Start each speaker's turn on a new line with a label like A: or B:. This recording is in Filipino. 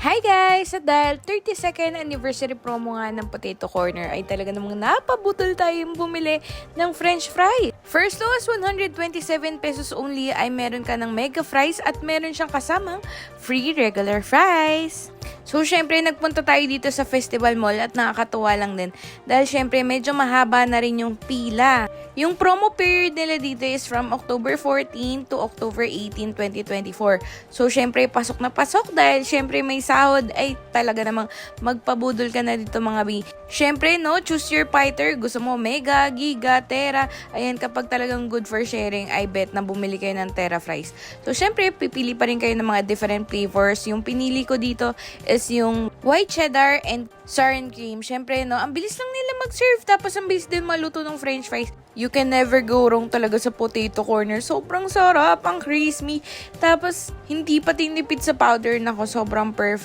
A: Hi guys! At dahil 32nd anniversary promo nga ng Potato Corner ay talaga namang napabutol tayong bumili ng french fries. First to us 127 pesos only ay meron ka ng mega fries at meron siyang kasamang free regular fries. So, syempre, nagpunta tayo dito sa Festival Mall at nakakatuwa lang din dahil syempre medyo mahaba na rin yung pila. Yung promo period nila dito is from October 14 to October 18, 2024. So, syempre, pasok na pasok dahil syempre may sahod ay talaga namang magpabudol ka na dito mga bi. Syempre, no, choose your fighter. Gusto mo mega, giga, tera. Ayan, kapag talagang good for sharing, I bet na bumili kayo ng tera fries. So, syempre, pipili pa rin kayo ng mga different flavors. Yung pinili ko dito is yung white cheddar and sour and cream. Syempre, no, ang bilis lang nila mag-serve. Tapos, ang bilis din maluto ng french fries. You can never go wrong talaga sa Potato Corner. Sobrang sarap, ang crispy. Tapos, hindi pa tinipid sa powder. Nako, sobrang perfect.